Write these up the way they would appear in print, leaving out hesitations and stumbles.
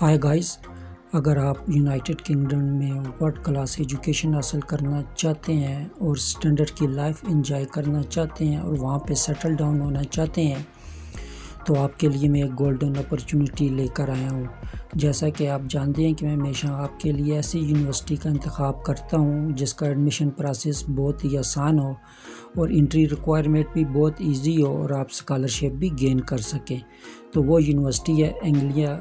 High guys, اگر آپ United kingdom میں ورلڈ کلاس ایجوکیشن حاصل کرنا چاہتے ہیں اور اسٹینڈرڈ کی لائف انجوائے کرنا چاہتے ہیں اور وہاں پہ سیٹل ڈاؤن ہونا چاہتے ہیں تو آپ کے لیے میں ایک گولڈن اپرچونٹی لے کر آیا ہوں۔ جیسا کہ آپ جانتے ہیں کہ میں ہمیشہ آپ کے لیے ایسی یونیورسٹی کا انتخاب کرتا ہوں جس کا ایڈمیشن پروسیس بہت ہی آسان ہو اور انٹری ریکوائرمنٹ بھی بہت ایزی ہو اور آپ اسکالرشپ بھی گین کر سکیں۔ تو وہ یونیورسٹی ہے اینگلیا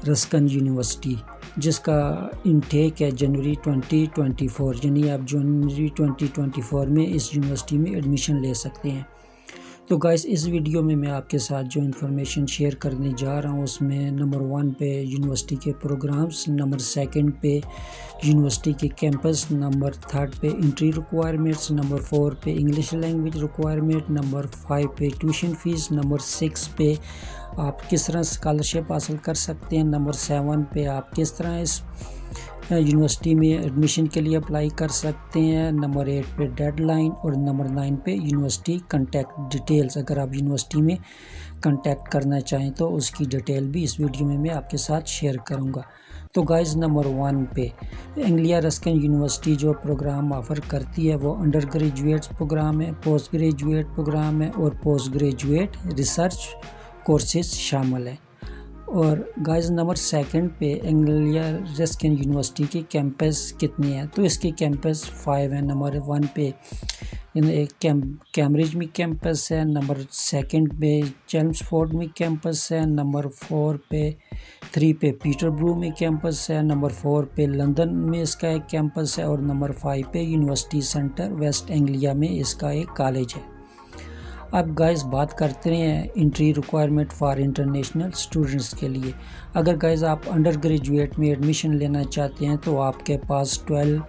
رسکن یونیورسٹی، جس کا انٹیک ہے جنوری 2024، یعنی آپ جنوری 2024 میں اس یونیورسٹی میں ایڈمیشن لے سکتے ہیں۔ تو گائز، اس ویڈیو میں آپ کے ساتھ جو انفارمیشن شیئر کرنے جا رہا ہوں اس میں نمبر 1 پہ یونیورسٹی کے پروگرامز، نمبر 2 پہ یونیورسٹی کے کیمپس، نمبر 3 پہ انٹری ریکوائرمنٹس، نمبر 4 پہ انگلش لینگویج ریکوائرمنٹ، نمبر 5 پہ ٹیوشن فیس، نمبر 6 پہ آپ کس طرح اسکالرشپ حاصل کر سکتے ہیں، نمبر 7 پہ آپ کس طرح اس یونیورسٹی میں ایڈمیشن کے لیے اپلائی کر سکتے ہیں، نمبر 8 پہ ڈیڈ لائن، اور نمبر 9 پہ یونیورسٹی کنٹیکٹ ڈیٹیلز۔ اگر آپ یونیورسٹی میں کنٹیکٹ کرنا چاہیں تو اس کی ڈیٹیل بھی اس ویڈیو میں آپ کے ساتھ شیئر کروں گا۔ تو گائز، نمبر 1 پہ اینگلیا رسکن یونیورسٹی جو پروگرام آفر کرتی ہے وہ انڈر گریجویٹ پروگرام ہے، پوسٹ گریجویٹ پروگرام ہے اور پوسٹ گریجویٹ ریسرچ کورسز شامل ہیں۔ اور گائز، نمبر 2 پہ اینگلیا رسکن یونیورسٹی کے کیمپس کتنے ہیں، تو اس کے کیمپس 5 ہیں۔ نمبر 1 پہ کیمبرج میں کیمپس ہے، نمبر 2 پہ چیلمسفورڈ میں کیمپس ہے، نمبر 3 پہ پیٹر برو میں کیمپس ہے، نمبر 4 پہ لندن میں اس کا ایک کیمپس ہے، اور نمبر 5 پہ یونیورسٹی سینٹر ویسٹ اینگلیا میں اس کا ایک کالج ہے۔ اب گائز بات کرتے ہیں entry requirement for international students کے لیے۔ اگر گائز آپ انڈر گریجویٹ میں ایڈمیشن لینا چاہتے ہیں تو آپ کے پاس 12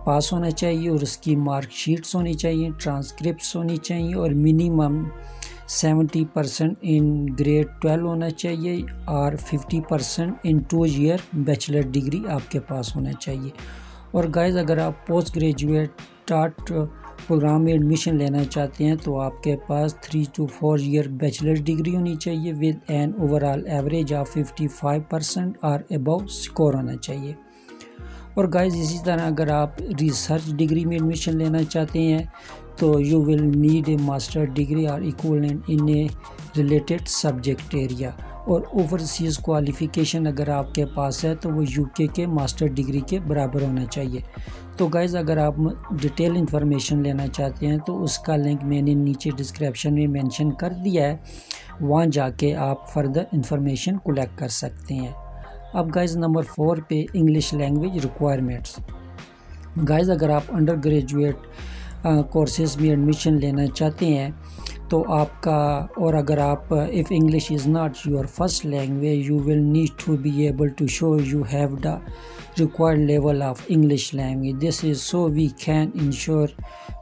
پاس ہونا چاہیے اور اس کی مارک شیٹس ہونی چاہیے، ٹرانسکرپٹس ہونی چاہیے، اور منیمم 70% ان گریڈ 12 ہونا چاہیے اور 50% ان 2 ایئر بیچلر ڈگری آپ کے پاس ہونا چاہیے۔ اور گائز، اگر آپ پوسٹ گریجویٹ پروگرام میں ایڈمیشن لینا چاہتے ہیں تو آپ کے پاس 3 to 4 ایئر بیچلر ڈگری ہونی چاہیے with an overall average of 55% اور ابو اسکور ہونا چاہیے۔ اور گائز، اسی طرح اگر آپ ریسرچ ڈگری میں ایڈمیشن لینا چاہتے ہیں تو you will need a master degree اور ایکویولنٹ ان اے ریلیٹڈ سبجیکٹ ایریا۔ اور اوورسیز کوالیفیکیشن اگر آپ کے پاس ہے تو وہ UK کے ماسٹر ڈگری کے برابر ہونا چاہیے۔ تو گائز، اگر آپ ڈیٹیل انفارمیشن لینا چاہتے ہیں تو اس کا لنک میں نے نیچے ڈسکرپشن میں مینشن کر دیا ہے، وہاں جا کے آپ فردر انفارمیشن کلیکٹ کر سکتے ہیں۔ اب گائز، نمبر 4 پہ انگلش لینگویج ریکوائرمنٹس۔ گائز، اگر آپ انڈر گریجویٹ کورسز میں ایڈمیشن لینا چاہتے ہیں تو آپ کا، اور اگر آپ if English is not your first language you will need to be able to show you have the required level of English language. This is so we can ensure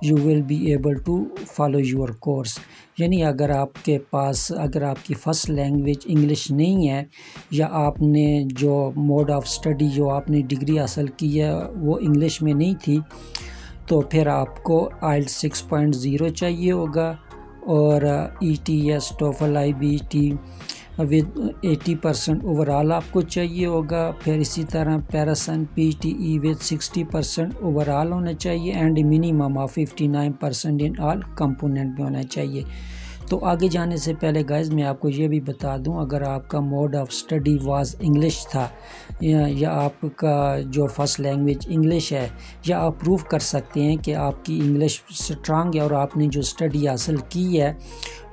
you will be able to follow your course. یعنی اگر آپ کی first language English نہیں ہے یا آپ نے جو موڈ آف اسٹڈی جو آپ نے ڈگری حاصل کی ہے وہ انگلش میں نہیں تھی تو پھر آپ کو IELTS 6.0 چاہیے ہوگا، اور ETS TOEFL IBT with 80% overall آپ کو چاہیے ہوگا۔ پھر اسی طرح پیرسن PTE ود 60% اوورآل ہونا چاہیے، and minimum of 59% in all component میں ہونا چاہیے۔ تو آگے جانے سے پہلے گائز میں آپ کو یہ بھی بتا دوں، اگر آپ کا mode of study was English تھا یا آپ کا جو فرسٹ لینگویج انگلش ہے، یا آپ پروف کر سکتے ہیں کہ آپ کی انگلش سٹرانگ ہے اور آپ نے جو اسٹڈی حاصل کی ہے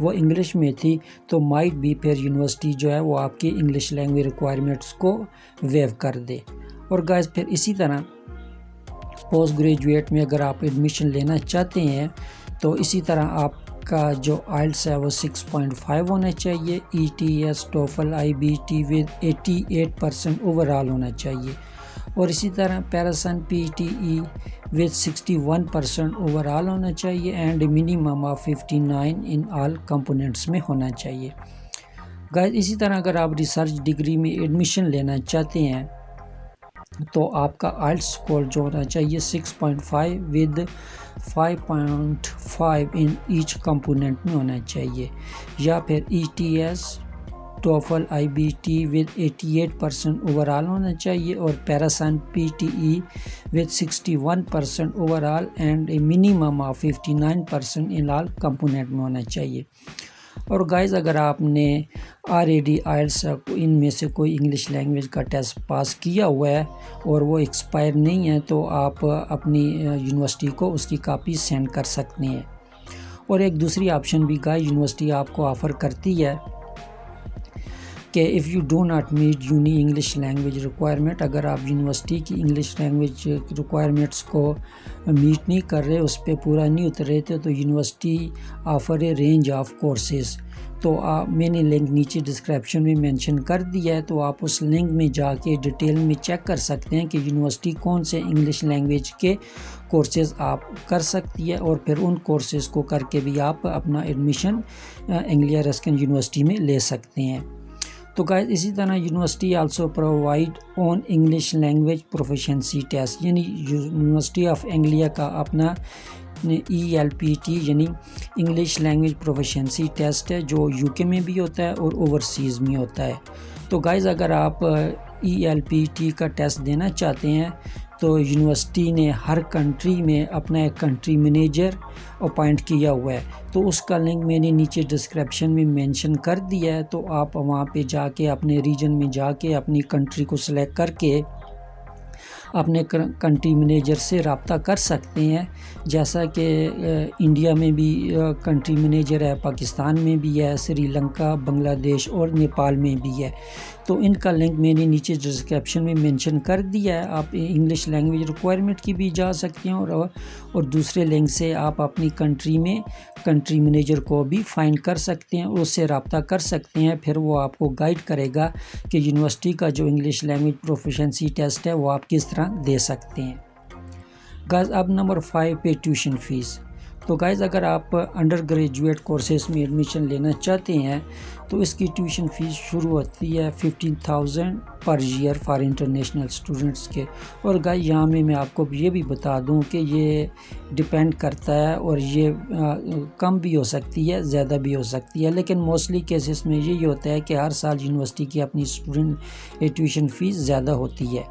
وہ انگلش میں تھی، تو مائٹ بھی پھر یونیورسٹی جو ہے وہ آپ کی انگلش لینگویج ریکوائرمنٹس کو ویو کر دے۔ اور گائز، پھر اسی طرح پوسٹ گریجویٹ میں اگر آپ ایڈمیشن لینا چاہتے ہیں تو اسی طرح آپ کا جو IELTS ہے وہ 6.5 ہونا چاہیے، ETS TOEFL IBT with 88% overall ہونا چاہیے، اور اسی طرح پیرسن PTE ود 61% اوورآل ہونا چاہیے، and minimum of 59 in all components میں ہونا چاہیے۔ گائز، اسی طرح اگر آپ ریسرچ ڈگری میں ایڈمیشن لینا چاہتے ہیں تو آپ کا IELTS اسکور جو ہونا چاہیے 6.5 ود 5.5 ان ایچ کمپوننٹ میں ہونا چاہیے، یا پھر ETS ٹوفل IBT with 88% اوورال ہونا چاہیے اور پیراسائن PTE with 61% overall and a minimum of 59% in all component میں ہونا چاہیے. اور گائز اگر آپ نے آلریڈی آئلٹس ان میں سے کوئی انگلش لینگویج کا ٹیسٹ پاس کیا ہوا ہے اور وہ ایکسپائر نہیں ہے تو آپ اپنی یونیورسٹی کو اس کی کاپی سینڈ کر سکتے ہیں. اور ایک دوسری آپشن بھی گائز یونیورسٹی آپ کو آفر کرتی ہے کہ if you do not meet uni English language requirement, اگر آپ یونیورسٹی کی انگلش لینگویج ریکوائرمنٹس کو میٹ نہیں کر رہے، اس پہ پورا نہیں اتر رہے تھے، تو university offer a range of courses. تو میں نے لنک نیچے ڈسکرپشن میں مینشن کر دیا ہے، تو آپ اس لنک میں جا کے ڈیٹیل میں چیک کر سکتے ہیں کہ یونیورسٹی کون سے انگلش لینگویج کے کورسز آپ کر سکتی ہے، اور پھر ان کورسز کو کر کے بھی آپ اپنا ایڈمیشن انگلیہ رسکن یونیورسٹی میں لے سکتے ہیں. تو گائز اسی طرح یونیورسٹی آلسو پرووائڈ اون انگلش لینگویج پروفیشنسی ٹیسٹ، یعنی یونیورسٹی آف انگلیہ کا اپنا ELPT یعنی انگلش لینگویج پروفیشنسی ٹیسٹ ہے، جو UK میں بھی ہوتا ہے اور اوورسیز میں ہوتا ہے. تو گائز اگر آپ ELPT کا ٹیسٹ دینا چاہتے ہیں تو یونیورسٹی نے ہر کنٹری میں اپنا ایک کنٹری منیجر اپوائنٹ کیا ہوا ہے، تو اس کا لنک میں نے نیچے ڈسکرپشن میں مینشن کر دیا ہے. تو آپ وہاں پہ جا کے اپنے ریجن میں جا کے اپنی کنٹری کو سلیکٹ کر کے اپنے کنٹری منیجر سے رابطہ کر سکتے ہیں. جیسا کہ انڈیا میں بھی کنٹری منیجر ہے، پاکستان میں بھی ہے، سری لنکا، بنگلہ دیش اور نیپال میں بھی ہے. تو ان کا لنک میں نے نیچے ڈسکرپشن میں مینشن کر دیا ہے. آپ انگلش لینگویج ریکوائرمنٹ کی بھی جا سکتے ہیں اور دوسرے لنک سے آپ اپنی کنٹری میں کنٹری منیجر کو بھی فائنڈ کر سکتے ہیں اور اس سے رابطہ کر سکتے ہیں. پھر وہ آپ کو گائیڈ کرے گا کہ یونیورسٹی کا جو انگلش لینگویج پروفیشنسی ٹیسٹ ہے وہ آپ کس طرح دے سکتے ہیں. گائز اب نمبر 5 پہ ٹیوشن فیس. تو گائز اگر آپ انڈر گریجویٹ کورسز میں ایڈمیشن لینا چاہتے ہیں تو اس کی ٹیوشن فیس شروع ہوتی ہے 15,000 پر ایئر فار انٹرنیشنل اسٹوڈنٹس کے. اور گائز یہاں میں آپ کو یہ بھی بتا دوں کہ یہ ڈیپینڈ کرتا ہے اور یہ کم بھی ہو سکتی ہے، زیادہ بھی ہو سکتی ہے، لیکن موسٹلی کیسز میں یہی ہوتا ہے کہ ہر سال یونیورسٹی کی اپنی اسٹوڈنٹ ٹیوشن فیس زیادہ ہوتی ہے.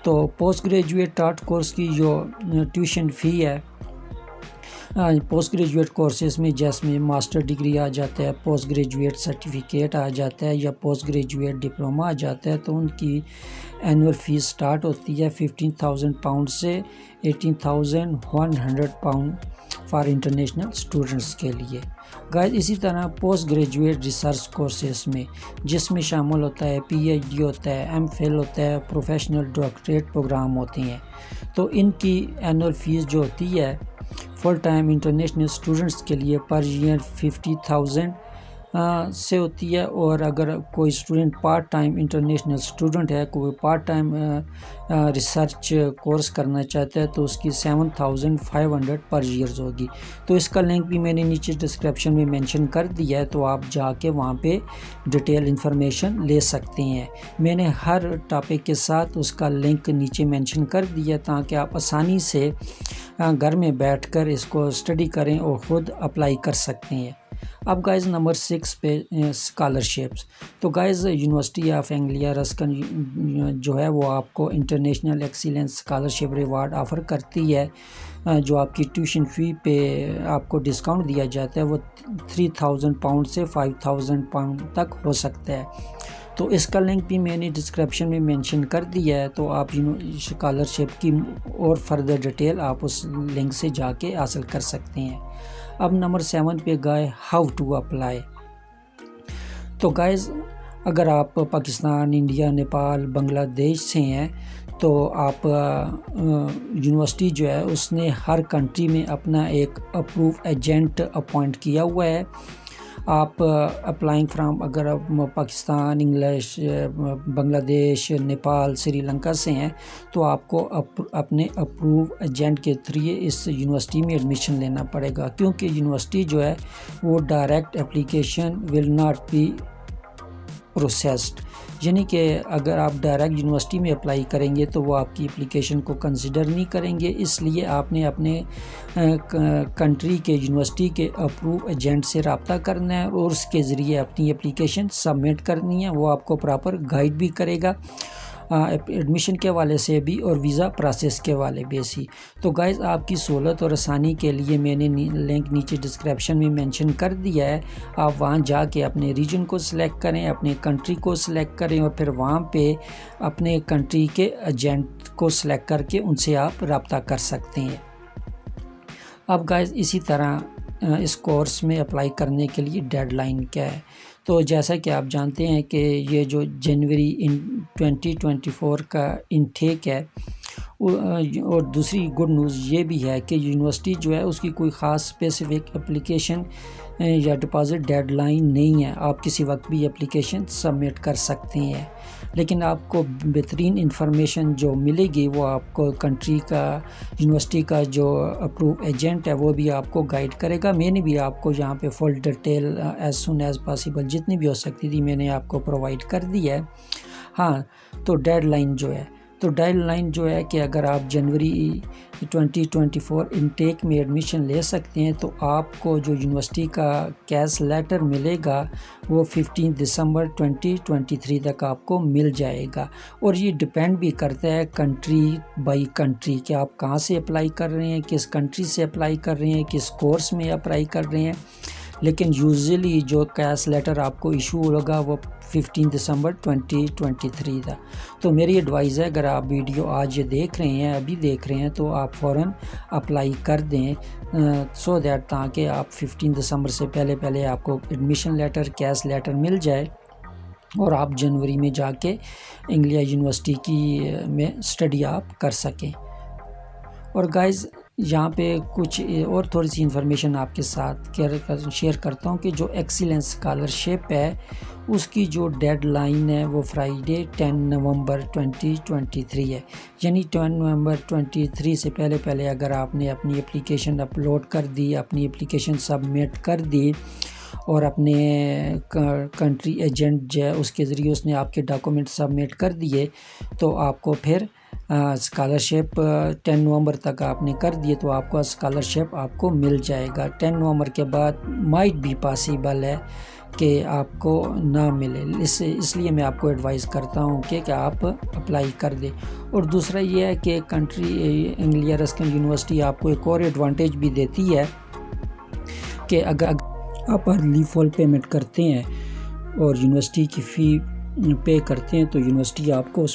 تو پوسٹ گریجویٹ ٹاٹ کورس کی جو ٹیوشن فی ہے پوسٹ گریجویٹ کورسز میں جس میں ماسٹر ڈگری آ جاتا ہے، پوسٹ گریجویٹ سرٹیفکیٹ آ جاتا ہے یا پوسٹ گریجویٹ ڈپلومہ آ جاتا ہے، تو ان کی اینول فیس سٹارٹ ہوتی ہے 15,000 پاؤنڈ سے 18,100 پاؤنڈ فار انٹرنیشنل اسٹوڈنٹس کے لیے. گائز اسی طرح پوسٹ گریجویٹ ریسرچ کورسز میں جس میں شامل ہوتا ہے PhD ہوتا ہے، MPhil ہوتا ہے، پروفیشنل ڈاکٹریٹ پروگرام ہوتے ہیں، تو ان کی اینول فیس جو ہوتی ہے فل ٹائم انٹرنیشنل اسٹوڈنٹس کے لیے پر ایئر 50,000 سے ہوتی ہے. اور اگر کوئی student part time international student ہے، کوئی پارٹ ٹائم ریسرچ کورس کرنا چاہتا ہے تو اس کی 7,500 پر ایئرز ہوگی. تو اس کا لنک بھی میں نے نیچے ڈسکرپشن میں مینشن کر دیا ہے، تو آپ جا کے وہاں پہ ڈیٹیل انفارمیشن لے سکتے ہیں. میں نے ہر ٹاپک کے ساتھ اس کا لنک نیچے مینشن کر دیا تاکہ آپ آسانی سے گھر میں بیٹھ کر اس کو اسٹڈی کریں اور خود اپلائی کر سکتے ہیں. اب گائز نمبر 6 پہ اسکالرشپس. تو گائز یونیورسٹی آف انگلیہ رسکن جو ہے وہ آپ کو international excellence scholarship reward offer کرتی ہے، جو آپ کی ٹیوشن فی پہ آپ کو ڈسکاؤنٹ دیا جاتا ہے، وہ 3,000 پاؤنڈ سے 5,000 پاؤنڈ تک ہو سکتا ہے. تو اس کا لنک بھی میں نے ڈسکرپشن میں مینشن کر دیا ہے، تو آپ اسکالرشپ کی اور فردر ڈیٹیل آپ اس لنک سے جا کے حاصل کر سکتے ہیں. اب نمبر 7 پہ گئے ہاؤ ٹو اپلائی. تو گائز اگر آپ پاکستان، انڈیا، نیپال، بنگلہ دیش سے ہیں تو آپ یونیورسٹی جو ہے اس نے ہر کنٹری میں اپنا ایک اپروو ایجنٹ اپوائنٹ کیا ہوا ہے. آپ اپلائنگ فرام اگر آپ پاکستان، انگلش، بنگلہ دیش، نیپال، سری لنکا سے ہیں تو آپ کو اپنے اپروو ایجنٹ کے تھری اس یونیورسٹی میں ایڈمیشن لینا پڑے گا، کیونکہ یونیورسٹی جو ہے وہ direct application will not be processed, یعنی کہ اگر آپ ڈائریکٹ یونیورسٹی میں اپلائی کریں گے تو وہ آپ کی اپلیکیشن کو کنسیڈر نہیں کریں گے، اس لیے آپ نے اپنے کنٹری کے یونیورسٹی کے اپروو ایجنٹ سے رابطہ کرنا ہے اور اس کے ذریعے اپنی اپلیکیشن سبمٹ کرنی ہے۔ وہ آپ کو پراپر گائیڈ بھی کرے گا ایڈمیشن کے حوالے سے بھی اور ویزا پروسیس کے حوالے بھی۔ تو گائز آپ کی سہولت اور آسانی کے لیے میں نے لنک نیچے ڈسکرپشن میں مینشن کر دیا ہے، آپ وہاں جا کے اپنے ریجن کو سلیکٹ کریں، اپنے کنٹری کو سلیکٹ کریں اور پھر وہاں پہ اپنے کنٹری کے ایجنٹ کو سلیکٹ کر کے ان سے آپ رابطہ کر سکتے ہیں۔ اب گائز اسی طرح اس کورس میں اپلائی کرنے کے لیے ڈیڈ لائن کیا ہے؟ تو جیسا کہ آپ جانتے ہیں کہ یہ جو جنوری 2024 کا انٹیک ہے، اور دوسری گڈ نیوز یہ بھی ہے کہ یونیورسٹی جو ہے اس کی کوئی خاص اسپیسیفک اپلیکیشن یا ڈپازٹ ڈیڈ لائن نہیں ہے، آپ کسی وقت بھی اپلیکیشن سبمٹ کر سکتے ہیں، لیکن آپ کو بہترین انفارمیشن جو ملے گی وہ آپ کو کنٹری کا یونیورسٹی کا جو اپروو ایجنٹ ہے وہ بھی آپ کو گائیڈ کرے گا۔ میں نے بھی آپ کو یہاں پہ full detail as soon as possible جتنی بھی ہو سکتی تھی میں نے آپ کو پرووائڈ کر دی ہے۔ ہاں، تو ڈیڈ لائن جو ہے کہ اگر آپ جنوری 2024 انٹیک میں ایڈمیشن لے سکتے ہیں تو آپ کو جو یونیورسٹی کا کیس لیٹر ملے گا وہ 15 دسمبر 2023 تک آپ کو مل جائے گا، اور یہ ڈپینڈ بھی کرتا ہے کنٹری بائی کنٹری کہ آپ کہاں سے اپلائی کر رہے ہیں، کس کنٹری سے اپلائی کر رہے ہیں، کس کورس میں اپلائی کر رہے ہیں، لیکن یوزلی جو کیس لیٹر آپ کو ایشو ہوگا وہ 15 دسمبر 2023 تھا۔ تو میری ایڈوائز ہے اگر آپ ویڈیو آج یہ دیکھ رہے ہیں، ابھی دیکھ رہے ہیں، تو آپ فوراً اپلائی کر دیں سو دیٹ تاکہ آپ 15 دسمبر سے پہلے آپ کو ایڈمیشن لیٹر کیس لیٹر مل جائے اور آپ جنوری میں جا کے انگلیا یونیورسٹی میں اسٹڈی آپ کر سکیں۔ اور گائز یہاں پہ کچھ اور تھوڑی سی انفارمیشن آپ کے ساتھ شیئر کرتا ہوں کہ جو ایکسیلنس اسکالرشپ ہے اس کی جو ڈیڈ لائن ہے وہ فرائیڈے 10 نومبر 2023 ہے، یعنی 10 نومبر 2023 سے پہلے اگر آپ نے اپنی اپلیکیشن اپلوڈ کر دی، اپنی اپلیکیشن سبمٹ کر دی اور اپنے کنٹری ایجنٹ جو ہے اس کے ذریعے اس نے آپ کے ڈاکومنٹ سبمٹ کر دیے تو آپ کو پھر اسکالرشپ 10 نومبر تک آپ نے کر دیے تو آپ کو اسکالرشپ آپ کو مل جائے گا۔ 10 نومبر کے بعد مائٹ بھی پاسبل ہے کہ آپ کو نہ ملے، اس لیے میں آپ کو ایڈوائز کرتا ہوں کہ آپ اپلائی کر دیں۔ اور دوسرا یہ ہے کہ کنٹری انگلیا رسکن یونیورسٹی آپ کو ایک اور ایڈوانٹیج بھی دیتی ہے کہ اگر آپ ارلی فل پیمنٹ کرتے ہیں اور یونیورسٹی کی فی پے کرتے ہیں تو یونیورسٹی آپ کو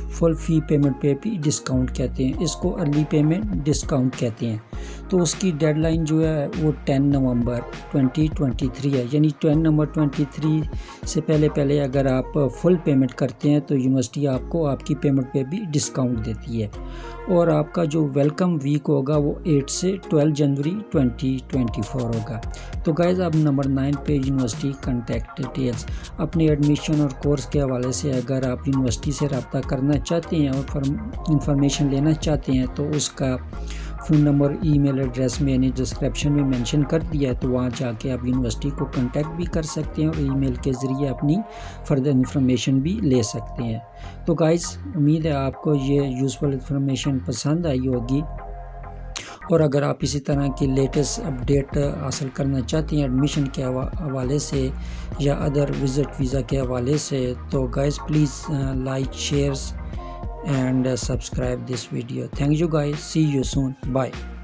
فل فی پیمنٹ پہ بھی ڈسکاؤنٹ کہتے ہیں، اس کو ارلی پیمنٹ ڈسکاؤنٹ کہتے ہیں۔ تو اس کی ڈیڈ لائن جو ہے وہ 10 نومبر 2023 ہے، یعنی 10 نومبر 2023 سے پہلے اگر آپ فل پیمنٹ کرتے ہیں تو یونیورسٹی آپ کو آپ کی پیمنٹ پہ بھی ڈسکاؤنٹ دیتی ہے، اور آپ کا جو ویلکم ویک ہوگا وہ 8 سے 12 جنوری 2024 ہوگا۔ تو گائز اب نمبر 9 پہ یونیورسٹی کنٹیکٹ ڈیٹیلز، اپنے ایڈمیشن اور کورس کے حوالے سے اگر آپ یونیورسٹی سے رابطہ کرنا چاہتے ہیں اور انفارمیشن لینا چاہتے ہیں تو اس کا فون نمبر ای میل ایڈریس میں نے ڈسکرپشن میں مینشن کر دیا ہے، تو وہاں جا کے آپ یونیورسٹی کو کنٹیکٹ بھی کر سکتے ہیں اور ای میل کے ذریعے اپنی فردر انفارمیشن بھی لے سکتے ہیں۔ تو گائز امید ہے آپ کو یہ یوزفل انفارمیشن پسند آئی ہوگی، اور اگر آپ اسی طرح کی لیٹسٹ اپڈیٹ حاصل کرنا چاہتے ہیں ایڈمیشن کے حوالے سے یا ادر وزٹ ویزا کے حوالے سے تو guys please like shares and subscribe this video. Thank you guys, see you soon, bye.